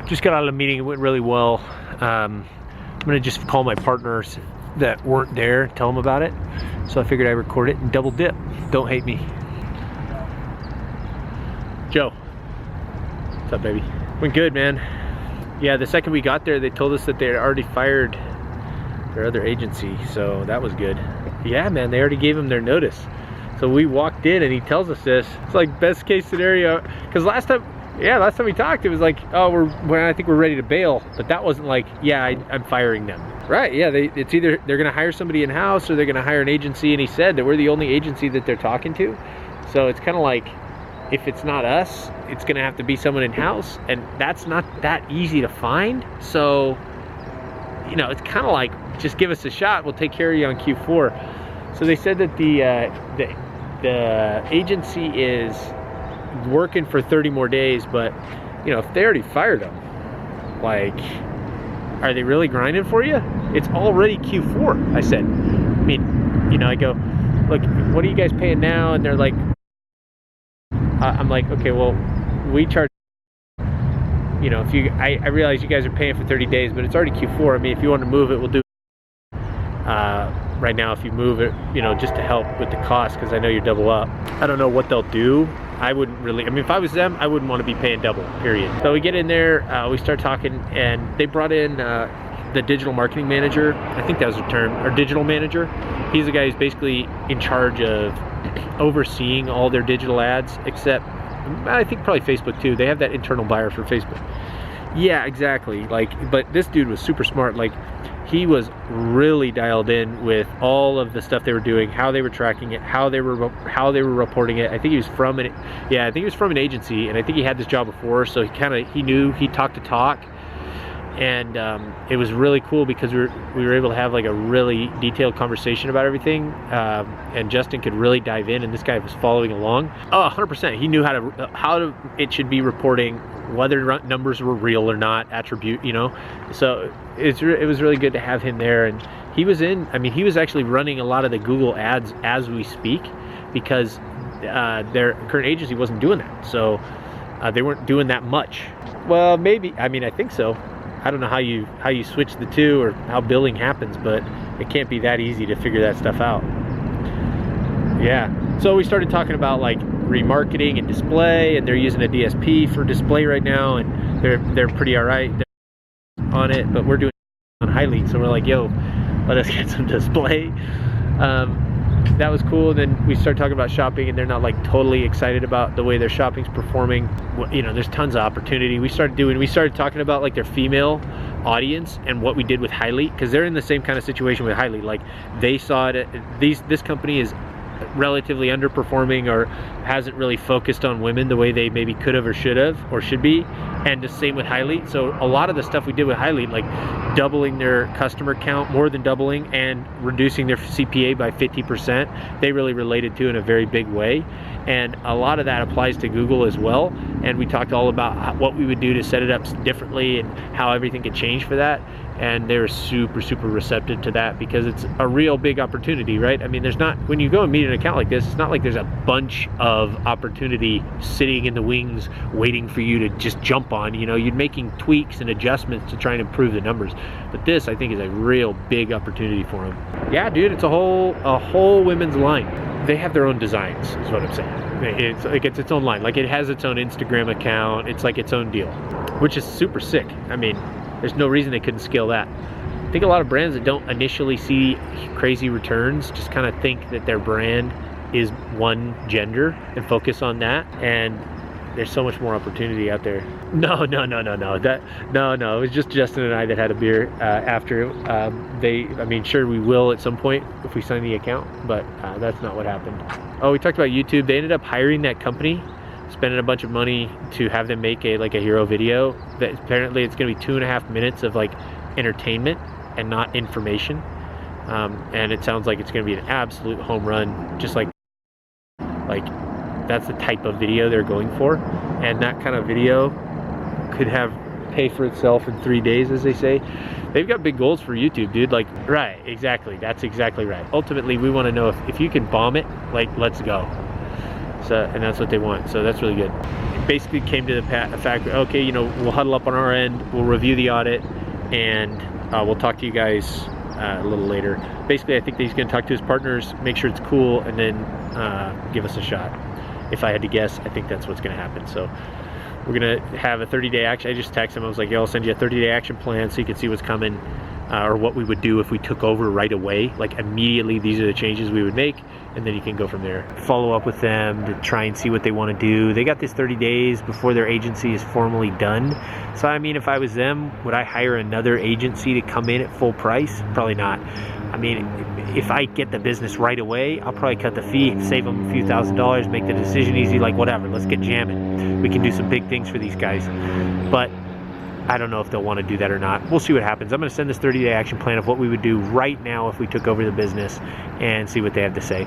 Just got out of the meeting, it went really well. I'm gonna just call my partners that weren't there, tell them about it. So I figured I'd record it and double dip. Don't hate me. Joe. What's up, baby? Went good, man. Yeah, the second we got there, they told us that they had already fired their other agency, so that was good. Yeah, man, they already gave him their notice. So we walked in and he tells us this. It's like best case scenario, because last time we talked, it was like, oh, I think we're ready to bail, but that wasn't like, yeah, I'm firing them. Right, yeah, it's either they're gonna hire somebody in-house or they're gonna hire an agency, and he said that we're the only agency that they're talking to. So it's kind of like, if it's not us, it's gonna have to be someone in-house, and that's not that easy to find. So, you know, it's kind of like, just give us a shot, we'll take care of you on Q4. So they said that the agency is working for 30 more days, but you know, if they already fired them, like, are they really grinding for you? It's already Q4, I said. I mean, you know, I go, look, what are you guys paying now? And they're like, I'm like, okay, well, we charge, you know, I realize you guys are paying for 30 days, but it's already Q4. I mean, if you want to move it, we'll do right now, if you move it, you know, just to help with the cost, because I know you're double up. I don't know what they'll do. I wouldn't really, I mean, if I was them, I wouldn't want to be paying double, period. So we get in there, we start talking, and they brought in the digital marketing manager. I think that was the term, or digital manager. He's the guy who's basically in charge of overseeing all their digital ads, except I think probably Facebook too. They have that internal buyer for Facebook. Yeah, exactly. Like, but this dude was super smart. Like, he was really dialed in with all of the stuff they were doing, how they were tracking it, how they were reporting it. I think he was from an agency, and I think he had this job before, so he knew, he talked the talk. And it was really cool because we were able to have like a really detailed conversation about everything, and Justin could really dive in, and this guy was following along. Oh, 100%. He knew how it should be reporting, whether numbers were real or not, attribute, you know. So it was really good to have him there, and he was actually running a lot of the Google ads as we speak, because their current agency wasn't doing that. So they weren't doing that much. Well, maybe, I mean, I think so. I don't know how you switch the two or how billing happens, but it can't be that easy to figure that stuff out. Yeah, so we started talking about like remarketing and display, and they're using a DSP for display right now, and they're pretty all right on it, but we're doing it on Highly, so we're like, yo, let us get some display. That was cool. And then we started talking about shopping, and they're not like totally excited about the way their shopping's performing. You know, there's tons of opportunity. We started talking about like their female audience and what we did with Highly, because they're in the same kind of situation with Highly. Like, they saw it, this company is relatively underperforming or hasn't really focused on women the way they maybe could have or should have or should be, and the same with Highly. So a lot of the stuff we did with Highly, like doubling their customer count, more than doubling, and reducing their CPA by 50%, they really related to in a very big way. And a lot of that applies to Google as well, and we talked all about what we would do to set it up differently and how everything could change for that. And they were super receptive to that, because it's a real big opportunity, right? I mean, when you go and meet an account like this, it's not like there's a bunch of opportunity sitting in the wings waiting for you to just jump on. You know, you're making tweaks and adjustments to try and improve the numbers. But this, I think, is a real big opportunity for them. Yeah, dude, it's a whole women's line. They have their own designs, is what I'm saying. It's its own line. Like, it has its own Instagram account. It's like its own deal, which is super sick. I mean, there's no reason they couldn't scale that. I think a lot of brands that don't initially see crazy returns just kind of think that their brand is one gender and focus on that, and there's so much more opportunity out there. No. It was just Justin and I that had a beer after. Sure, we will at some point if we sign the account, but that's not what happened. Oh, we talked about YouTube. They ended up hiring that company, spending a bunch of money to have them make a hero video that apparently it's going to be 2.5 minutes of like entertainment and not information. And it sounds like it's going to be an absolute home run, just like that's the type of video they're going for. And that kind of video could pay for itself in 3 days, as they say. They've got big goals for YouTube, dude. Like, right, exactly. That's exactly right. Ultimately, we want to know if you can bomb it, like, let's go. So, and that's what they want. So that's really good. basically came to the fact, okay, you know, we'll huddle up on our end, we'll review the audit, and we'll talk to you guys a little later. Basically, I think that he's going to talk to his partners, make sure it's cool, and then give us a shot. If I had to guess, I think that's what's going to happen. So we're going to have a 30-day action. I just texted him. I was like, yo, I'll send you a 30-day action plan so you can see what's coming, or what we would do if we took over right away. Like immediately, these are the changes we would make, and then you can go from there. Follow up with them to try and see what they want to do. They got this 30 days before their agency is formally done. So I mean, if I was them, would I hire another agency to come in at full price? Probably not. I mean, if I get the business right away, I'll probably cut the fee, save them a few $1,000s, make the decision easy, like whatever, let's get jamming. We can do some big things for these guys. But I don't know if they'll want to do that or not. We'll see what happens. I'm going to send this 30-day action plan of what we would do right now if we took over the business and see what they have to say.